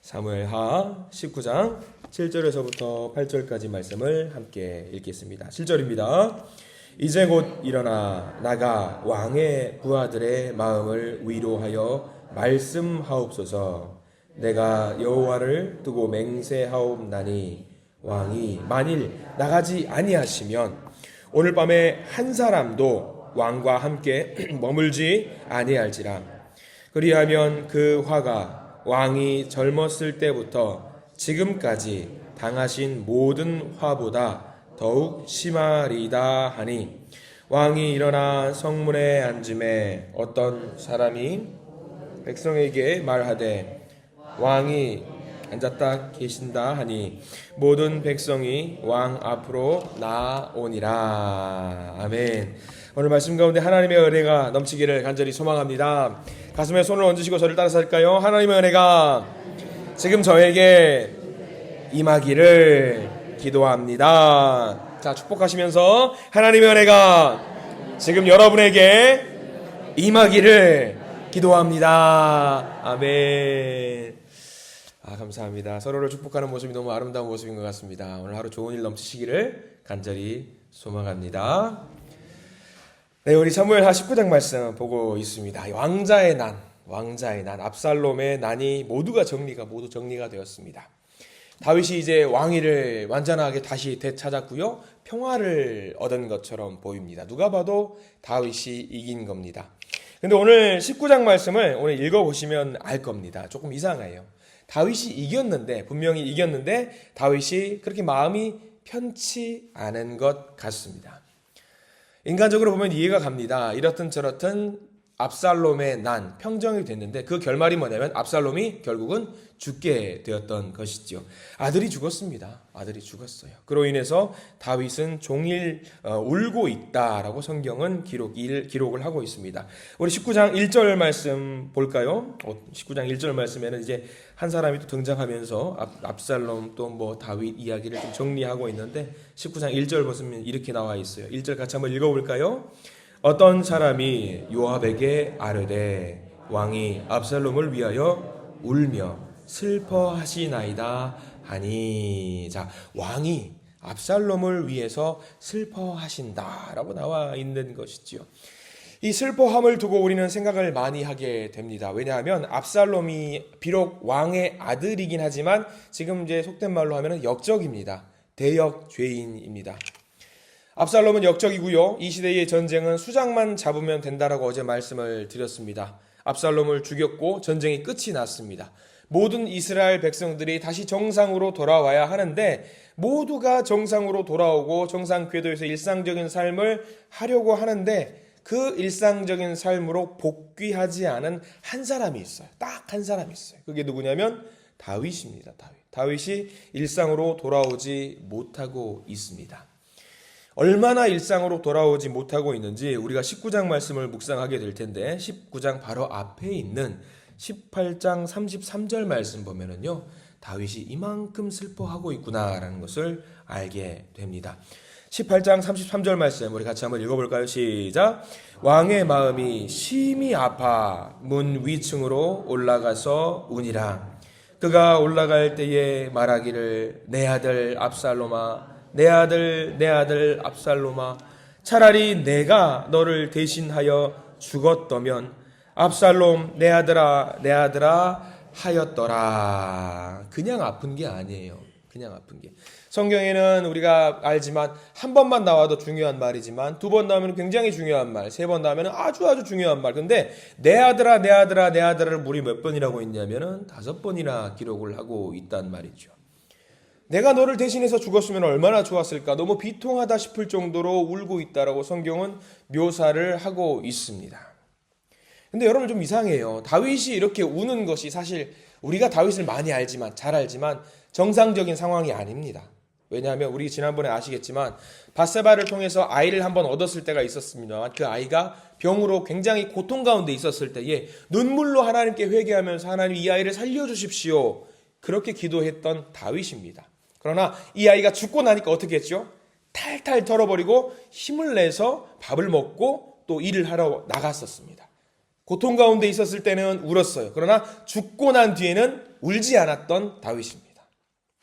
사무엘하 19장 7절에서부터 8절까지 말씀을 함께 읽겠습니다. 7절입니다. 이제 곧 일어나 나가 왕의 부하들의 마음을 위로하여 말씀하옵소서. 내가 여호와를 두고 맹세하옵나니 왕이 만일 나가지 아니하시면 오늘 밤에 한 사람도 왕과 함께 머물지 아니할지라. 그리하면 그 화가 왕이 젊었을 때부터 지금까지 당하신 모든 화보다 더욱 심하리다 하니, 왕이 일어나 성문에 앉음에 어떤 사람이 백성에게 말하되 왕이 앉았다 계신다 하니 모든 백성이 왕 앞으로 나오니라. 아멘. 오늘 말씀 가운데 하나님의 은혜가 넘치기를 간절히 소망합니다. 가슴에 손을 얹으시고 저를 따라서 할까요? 하나님의 은혜가 지금 저에게 임하기를 기도합니다. 자, 축복하시면서 하나님의 은혜가 지금 여러분에게 임하기를 기도합니다. 아멘. 감사합니다. 서로를 축복하는 모습이 너무 아름다운 모습인 것 같습니다. 오늘 하루 좋은 일 넘치시기를 간절히 소망합니다. 네, 우리 사무엘하 19장 말씀 보고 있습니다. 왕자의 난, 압살롬의 난이 모두 정리가 되었습니다. 다윗이 이제 왕위를 완전하게 다시 되찾았고요, 평화를 얻은 것처럼 보입니다. 누가 봐도 다윗이 이긴 겁니다. 근데 오늘 19장 말씀을 오늘 읽어보시면 알 겁니다. 조금 이상해요. 다윗이 분명히 이겼는데 다윗이 그렇게 마음이 편치 않은 것 같습니다. 인간적으로 보면 이해가 갑니다. 이렇든 저렇든 압살롬의 난, 평정이 됐는데 그 결말이 뭐냐면 압살롬이 결국은 죽게 되었던 것이죠. 아들이 죽었습니다. 아들이 죽었어요. 그로 인해서 다윗은 종일 울고 있다라고 성경은 기록을 하고 있습니다. 우리 19장 1절 말씀 볼까요? 19장 1절 말씀에는 이제 한 사람이 또 등장하면서 압살롬 또 뭐 다윗 이야기를 좀 정리하고 있는데 19장 1절 보시면 이렇게 나와 있어요. 1절 같이 한번 읽어볼까요? 어떤 사람이 요압에게 아뢰되 왕이 압살롬을 위하여 울며 슬퍼하시나이다 하니. 자, 왕이 압살롬을 위해서 슬퍼하신다라고 나와 있는 것이지요. 이 슬퍼함을 두고 우리는 생각을 많이 하게 됩니다. 왜냐하면 압살롬이 비록 왕의 아들이긴 하지만 지금 이제 속된 말로 하면 역적입니다. 대역 죄인입니다. 압살롬은 역적이고요. 이 시대의 전쟁은 수장만 잡으면 된다라고 어제 말씀을 드렸습니다. 압살롬을 죽였고 전쟁이 끝이 났습니다. 모든 이스라엘 백성들이 다시 정상으로 돌아와야 하는데 모두가 정상으로 돌아오고 정상 궤도에서 일상적인 삶을 하려고 하는데 그 일상적인 삶으로 복귀하지 않은 한 사람이 있어요. 딱 한 사람이 있어요. 그게 누구냐면 다윗입니다. 다윗이 일상으로 돌아오지 못하고 있습니다. 얼마나 일상으로 돌아오지 못하고 있는지 우리가 19장 말씀을 묵상하게 될 텐데 19장 바로 앞에 있는 18장 33절 말씀 보면은요, 다윗이 이만큼 슬퍼하고 있구나라는 것을 알게 됩니다. 18장 33절 말씀 우리 같이 한번 읽어볼까요? 시작. 왕의 마음이 심히 아파 문 위층으로 올라가서 우니라. 그가 올라갈 때에 말하기를 내 아들 압살롬아, 내 아들 압살롬아, 차라리 내가 너를 대신하여 죽었더면 압살롬 내 아들아 하였더라. 그냥 아픈 게 아니에요. 그냥 아픈 게. 성경에는 우리가 알지만 한 번만 나와도 중요한 말이지만 두 번 나오면 굉장히 중요한 말, 세 번 나오면 아주 중요한 말. 근데 내 아들을 무리 몇 번이라고 했냐면은 5번이나 기록을 하고 있단 말이죠. 내가 너를 대신해서 죽었으면 얼마나 좋았을까? 너무 비통하다 싶을 정도로 울고 있다라고 성경은 묘사를 하고 있습니다. 근데 여러분 좀 이상해요. 다윗이 이렇게 우는 것이 사실 우리가 다윗을 많이 알지만, 잘 알지만 정상적인 상황이 아닙니다. 왜냐하면 우리 지난번에 아시겠지만 밧세바를 통해서 아이를 한번 얻었을 때가 있었습니다. 그 아이가 병으로 굉장히 고통 가운데 있었을 때에 눈물로 하나님께 회개하면서 하나님 이 아이를 살려주십시오. 그렇게 기도했던 다윗입니다. 그러나 이 아이가 죽고 나니까 어떻게 했죠? 탈탈 털어버리고 힘을 내서 밥을 먹고 또 일을 하러 나갔었습니다. 고통 가운데 있었을 때는 울었어요. 그러나 죽고 난 뒤에는 울지 않았던 다윗입니다.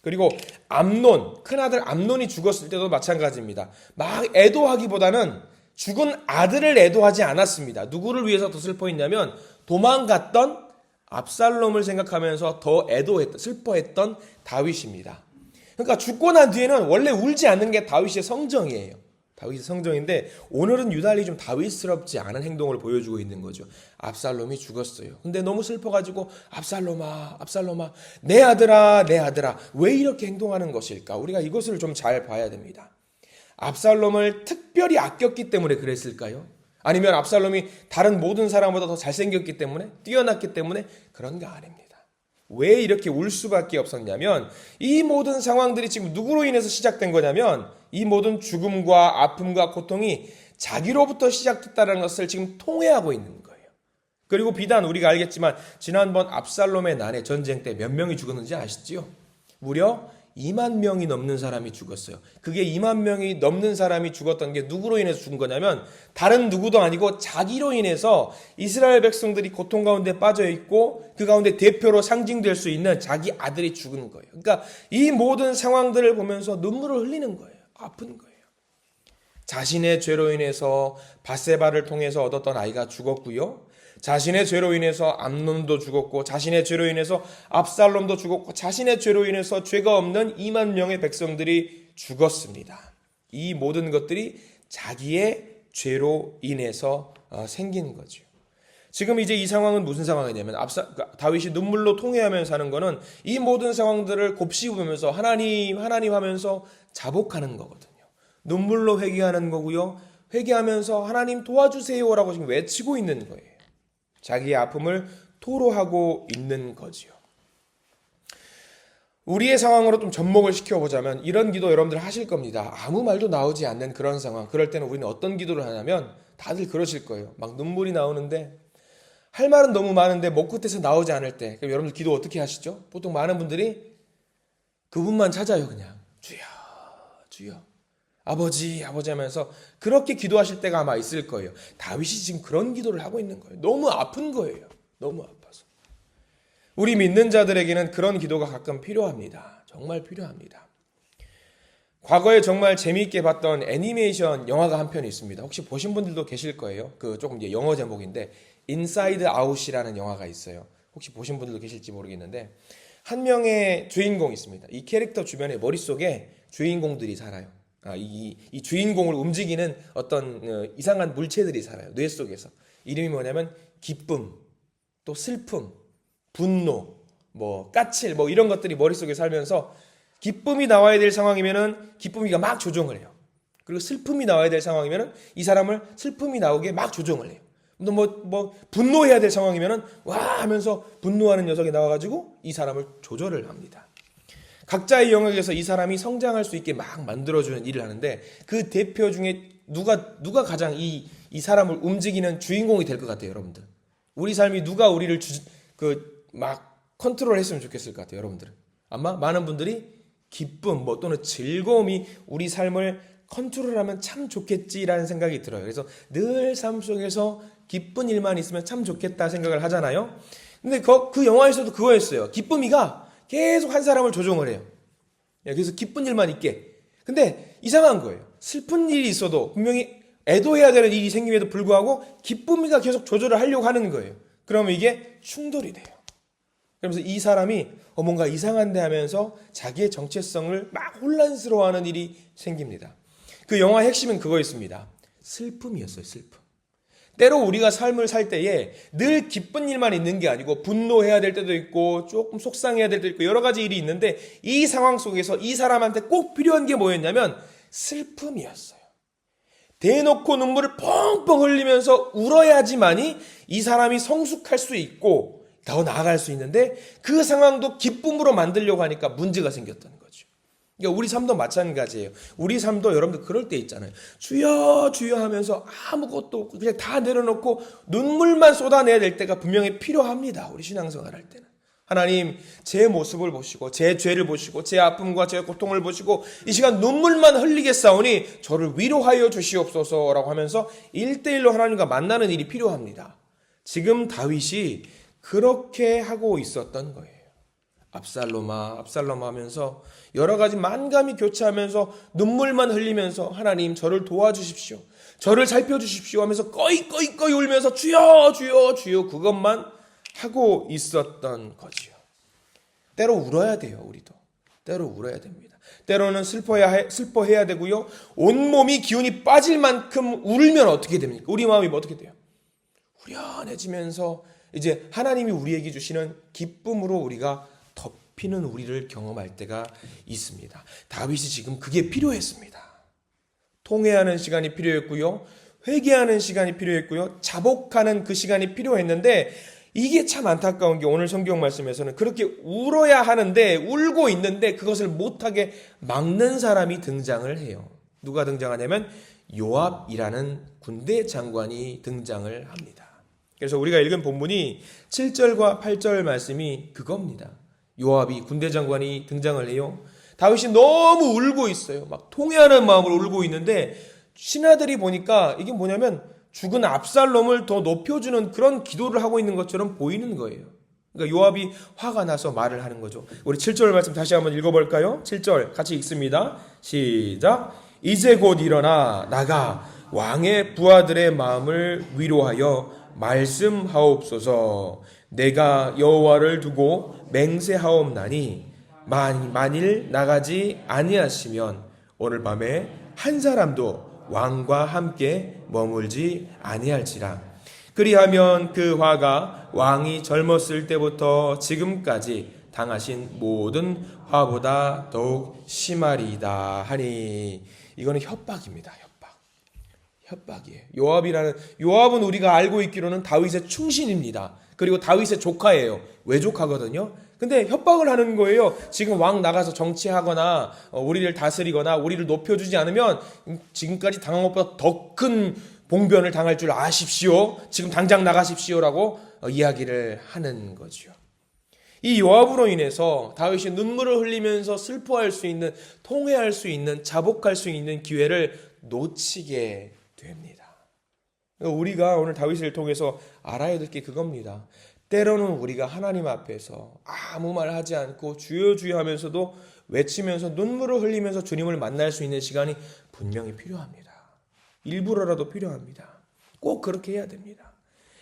그리고 암논, 큰아들 암논이 죽었을 때도 마찬가지입니다. 막 애도하기보다는 죽은 아들을 애도하지 않았습니다. 누구를 위해서 더 슬퍼했냐면 도망갔던 압살롬을 생각하면서 더 슬퍼했던 다윗입니다. 그러니까 죽고 난 뒤에는 원래 울지 않는 게 다윗의 성정이에요. 다윗의 성정인데 오늘은 유달리 좀 다윗스럽지 않은 행동을 보여주고 있는 거죠. 압살롬이 죽었어요. 근데 너무 슬퍼가지고 압살롬아 내 아들아 왜 이렇게 행동하는 것일까? 우리가 이것을 좀 잘 봐야 됩니다. 압살롬을 특별히 아꼈기 때문에 그랬을까요? 아니면 압살롬이 다른 모든 사람보다 더 잘생겼기 때문에 뛰어났기 때문에 그런 게 아닙니다. 왜 이렇게 울 수밖에 없었냐면 이 모든 상황들이 지금 누구로 인해서 시작된 거냐면 이 모든 죽음과 아픔과 고통이 자기로부터 시작됐다는 것을 지금 통회하고 있는 거예요. 그리고 비단 우리가 알겠지만 지난번 압살롬의 난의 전쟁 때 몇 명이 죽었는지 아시지요? 무려 2만 명이 넘는 사람이 죽었어요. 그게 2만 명이 넘는 사람이 죽었던 게 누구로 인해서 죽은 거냐면 다른 누구도 아니고 자기로 인해서 이스라엘 백성들이 고통 가운데 빠져 있고 그 가운데 대표로 상징될 수 있는 자기 아들이 죽은 거예요. 그러니까 이 모든 상황들을 보면서 눈물을 흘리는 거예요. 아픈 거예요. 자신의 죄로 인해서 밧세바를 통해서 얻었던 아이가 죽었고요. 자신의 죄로 인해서 암논도 죽었고 자신의 죄로 인해서 압살롬도 죽었고 자신의 죄로 인해서 죄가 없는 2만 명의 백성들이 죽었습니다. 이 모든 것들이 자기의 죄로 인해서 생긴 거죠. 지금 이제 이 상황은 무슨 상황이냐면 다윗이 눈물로 통회하면서 하는 거는 이 모든 상황들을 곱씹으면서 하나님 하면서 자복하는 거거든요. 눈물로 회개하는 거고요. 회개하면서 하나님 도와주세요라고 지금 외치고 있는 거예요. 자기의 아픔을 토로하고 있는 거지요. 우리의 상황으로 좀 접목을 시켜보자면 이런 기도 여러분들 하실 겁니다. 아무 말도 나오지 않는 그런 상황. 그럴 때는 우리는 어떤 기도를 하냐면 다들 그러실 거예요. 막 눈물이 나오는데 할 말은 너무 많은데 목 끝에서 나오지 않을 때 그럼 여러분들 기도 어떻게 하시죠? 보통 많은 분들이 그분만 찾아요. 그냥 주여 아버지 하면서 그렇게 기도하실 때가 아마 있을 거예요. 다윗이 지금 그런 기도를 하고 있는 거예요. 너무 아픈 거예요. 너무 아파서. 우리 믿는 자들에게는 그런 기도가 가끔 필요합니다. 정말 필요합니다. 과거에 정말 재미있게 봤던 애니메이션 영화가 한 편 있습니다. 혹시 보신 분들도 계실 거예요. 그 조금 이제 영어 제목인데 인사이드 아웃이라는 영화가 있어요. 혹시 보신 분들도 계실지 모르겠는데 한 명의 주인공이 있습니다. 이 캐릭터 주변에 머릿속에 주인공들이 살아요. 이 주인공을 움직이는 어떤 이상한 물체들이 살아요. 뇌 속에서. 이름이 뭐냐면 기쁨, 또 슬픔, 분노, 까칠 이런 것들이 머릿속에 살면서 기쁨이 나와야 될 상황이면은 기쁨이가 막 조종을 해요. 그리고 슬픔이 나와야 될 상황이면은 이 사람을 슬픔이 나오게 막 조종을 해요. 또 분노해야 될 상황이면은 와 하면서 분노하는 녀석이 나와가지고 이 사람을 조절을 합니다. 각자의 영역에서 이 사람이 성장할 수 있게 막 만들어주는 일을 하는데 그 대표 중에 누가 가장 이 사람을 움직이는 주인공이 될 것 같아요, 여러분들. 우리 삶이 누가 우리를 막 컨트롤했으면 좋겠을 것 같아요, 여러분들은. 아마 많은 분들이 기쁨 또는 즐거움이 우리 삶을 컨트롤하면 참 좋겠지라는 생각이 들어요. 그래서 늘 삶 속에서 기쁜 일만 있으면 참 좋겠다 생각을 하잖아요. 근데 그 영화에서도 그거였어요. 기쁨이가 계속 한 사람을 조종을 해요. 그래서 기쁜 일만 있게. 근데 이상한 거예요. 슬픈 일이 있어도 분명히 애도해야 되는 일이 생김에도 불구하고 기쁨이가 계속 조절을 하려고 하는 거예요. 그러면 이게 충돌이 돼요. 그러면서 이 사람이 뭔가 이상한데 하면서 자기의 정체성을 막 혼란스러워하는 일이 생깁니다. 그 영화의 핵심은 그거였습니다. 슬픔이었어요. 슬픔. 때로 우리가 삶을 살 때에 늘 기쁜 일만 있는 게 아니고 분노해야 될 때도 있고 조금 속상해야 될 때도 있고 여러 가지 일이 있는데 이 상황 속에서 이 사람한테 꼭 필요한 게 뭐였냐면 슬픔이었어요. 대놓고 눈물을 펑펑 흘리면서 울어야지만이 이 사람이 성숙할 수 있고 더 나아갈 수 있는데 그 상황도 기쁨으로 만들려고 하니까 문제가 생겼던 거죠. 그러니까 우리 삶도 마찬가지예요. 우리 삶도 여러분들 그럴 때 있잖아요. 주여 주여 하면서 아무것도 그냥 다 내려놓고 눈물만 쏟아내야 될 때가 분명히 필요합니다. 우리 신앙생활 할 때는. 하나님 제 모습을 보시고 제 죄를 보시고 제 아픔과 제 고통을 보시고 이 시간 눈물만 흘리겠사오니 저를 위로하여 주시옵소서라고 하면서 1대1로 하나님과 만나는 일이 필요합니다. 지금 다윗이 그렇게 하고 있었던 거예요. 압살롬아 하면서 여러 가지 만감이 교차하면서 눈물만 흘리면서 하나님 저를 도와주십시오. 저를 살펴주십시오 하면서 꺼이 울면서 주여 그것만 하고 있었던 거지요. 때로 울어야 돼요. 우리도 때로 울어야 됩니다. 때로는 슬퍼해야 되고요. 온몸이 기운이 빠질 만큼 울면 어떻게 됩니까? 우리 마음이 어떻게 돼요? 후련해지면서 이제 하나님이 우리에게 주시는 기쁨으로 우리가 덮이는 우리를 경험할 때가 있습니다. 다윗이 지금 그게 필요했습니다. 통회하는 시간이 필요했고요. 회개하는 시간이 필요했고요. 자복하는 그 시간이 필요했는데 이게 참 안타까운 게 오늘 성경 말씀에서는 그렇게 울어야 하는데 울고 있는데 그것을 못하게 막는 사람이 등장을 해요. 누가 등장하냐면 요압이라는 군대 장관이 등장을 합니다. 그래서 우리가 읽은 본문이 7절과 8절 말씀이 그겁니다. 요압이 군대 장관이 등장을 해요. 다윗이 너무 울고 있어요. 막 통회하는 마음으로 울고 있는데 신하들이 보니까 이게 뭐냐면 죽은 압살롬을 더 높여주는 그런 기도를 하고 있는 것처럼 보이는 거예요. 그러니까 요압이 화가 나서 말을 하는 거죠. 우리 7절 말씀 다시 한번 읽어볼까요? 7절 같이 읽습니다. 시작. 이제 곧 일어나 나가 왕의 부하들의 마음을 위로하여 말씀하옵소서. 내가 여호와를 두고 맹세하옵나니 만일 나가지 아니하시면 오늘 밤에 한 사람도 왕과 함께 머물지 아니할지라. 그리하면 그 화가 왕이 젊었을 때부터 지금까지 당하신 모든 화보다 더욱 심하리이다 하니. 이거는 협박입니다. 협박이에요. 요압은 우리가 알고 있기로는 다윗의 충신입니다. 그리고 다윗의 조카예요. 외조카거든요. 근데 협박을 하는 거예요. 지금 왕 나가서 정치하거나 우리를 다스리거나 우리를 높여주지 않으면 지금까지 당한 것보다 더 큰 봉변을 당할 줄 아십시오. 지금 당장 나가십시오라고 이야기를 하는 거죠. 이 요압으로 인해서 다윗이 눈물을 흘리면서 슬퍼할 수 있는, 통회할 수 있는, 자복할 수 있는 기회를 놓치게 됩니다. 우리가 오늘 다윗을 통해서 알아야 될 게 그겁니다. 때로는 우리가 하나님 앞에서 아무 말 하지 않고 주여 주여 하면서도 외치면서 눈물을 흘리면서 주님을 만날 수 있는 시간이 분명히 필요합니다. 일부러라도 필요합니다. 꼭 그렇게 해야 됩니다.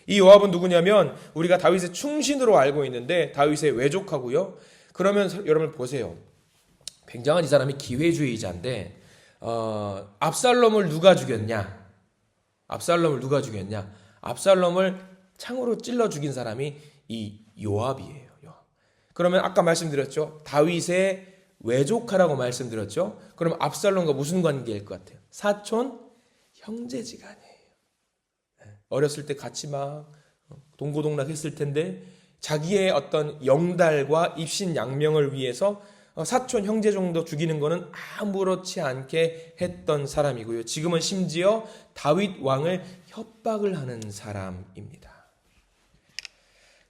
이 요압은 누구냐면 우리가 다윗의 충신으로 알고 있는데 다윗의 외조카고요. 그러면 여러분 보세요. 굉장한 이 사람이 기회주의자인데 압살롬을 누가 죽였냐? 압살롬을 창으로 찔러 죽인 사람이 이 요압이에요. 그러면 아까 말씀드렸죠. 다윗의 외조카라고 말씀드렸죠. 그러면 압살롬과 무슨 관계일 것 같아요? 사촌, 형제지간이에요. 어렸을 때 같이 막 동고동락 했을 텐데 자기의 어떤 영달과 입신양명을 위해서 사촌 형제 정도 죽이는 거는 아무렇지 않게 했던 사람이고요. 지금은 심지어 다윗 왕을 협박을 하는 사람입니다.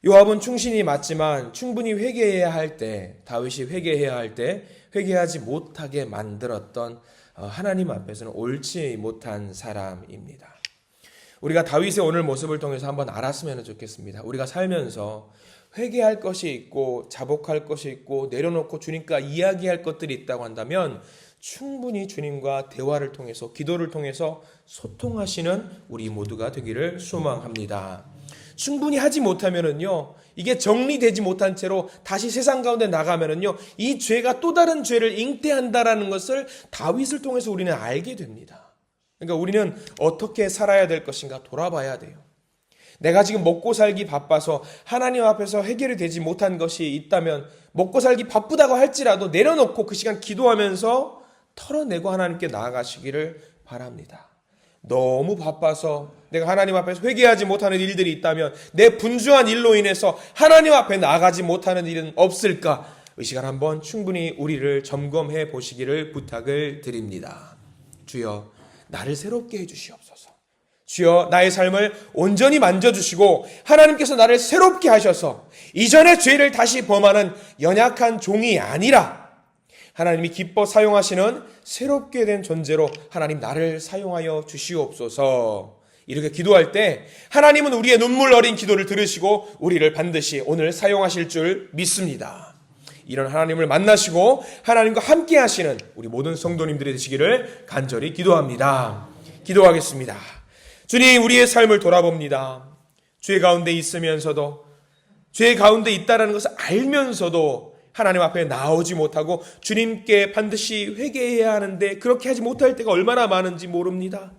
요압은 충신이 맞지만 충분히 회개해야 할 때, 다윗이 회개해야 할 때 회개하지 못하게 만들었던 하나님 앞에서는 옳지 못한 사람입니다. 우리가 다윗의 오늘 모습을 통해서 한번 알았으면 좋겠습니다. 우리가 살면서 회개할 것이 있고 자복할 것이 있고 내려놓고 주님과 이야기할 것들이 있다고 한다면 충분히 주님과 대화를 통해서 기도를 통해서 소통하시는 우리 모두가 되기를 소망합니다. 충분히 하지 못하면은요, 이게 정리되지 못한 채로 다시 세상 가운데 나가면은요, 이 죄가 또 다른 죄를 잉태한다라는 것을 다윗을 통해서 우리는 알게 됩니다. 그러니까 우리는 어떻게 살아야 될 것인가 돌아봐야 돼요. 내가 지금 먹고 살기 바빠서 하나님 앞에서 해결이 되지 못한 것이 있다면 먹고 살기 바쁘다고 할지라도 내려놓고 그 시간 기도하면서 털어내고 하나님께 나아가시기를 바랍니다. 너무 바빠서 내가 하나님 앞에서 회개하지 못하는 일들이 있다면 내 분주한 일로 인해서 하나님 앞에 나아가지 못하는 일은 없을까? 이 시간 한번 충분히 우리를 점검해 보시기를 부탁을 드립니다. 주여, 나를 새롭게 해주시옵소서. 주여, 나의 삶을 온전히 만져주시고 하나님께서 나를 새롭게 하셔서 이전의 죄를 다시 범하는 연약한 종이 아니라 하나님이 기뻐 사용하시는 새롭게 된 존재로 하나님 나를 사용하여 주시옵소서. 이렇게 기도할 때 하나님은 우리의 눈물 어린 기도를 들으시고 우리를 반드시 오늘 사용하실 줄 믿습니다. 이런 하나님을 만나시고 하나님과 함께 하시는 우리 모든 성도님들이 되시기를 간절히 기도합니다. 기도하겠습니다. 주님, 우리의 삶을 돌아봅니다. 죄 가운데 있으면서도, 죄 가운데 있다는 것을 알면서도 하나님 앞에 나오지 못하고 주님께 반드시 회개해야 하는데 그렇게 하지 못할 때가 얼마나 많은지 모릅니다.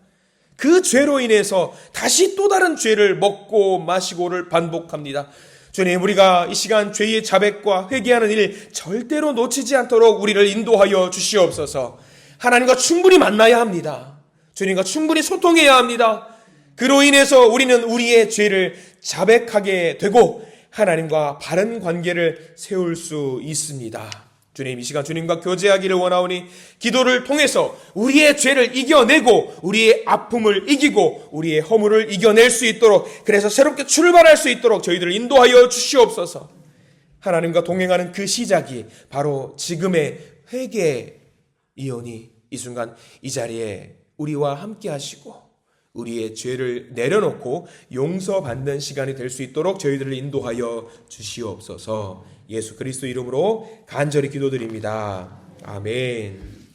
그 죄로 인해서 다시 또 다른 죄를 먹고 마시고를 반복합니다. 주님, 우리가 이 시간 죄의 자백과 회개하는 일 절대로 놓치지 않도록 우리를 인도하여 주시옵소서. 하나님과 충분히 만나야 합니다. 주님과 충분히 소통해야 합니다. 그로 인해서 우리는 우리의 죄를 자백하게 되고 하나님과 바른 관계를 세울 수 있습니다. 주님, 이 시간 주님과 교제하기를 원하오니 기도를 통해서 우리의 죄를 이겨내고 우리의 아픔을 이기고 우리의 허물을 이겨낼 수 있도록, 그래서 새롭게 출발할 수 있도록 저희들을 인도하여 주시옵소서. 하나님과 동행하는 그 시작이 바로 지금의 회개이오니 이 순간 이 자리에 우리와 함께 하시고 우리의 죄를 내려놓고 용서받는 시간이 될 수 있도록 저희들을 인도하여 주시옵소서. 예수 그리스도 이름으로 간절히 기도드립니다. 아멘.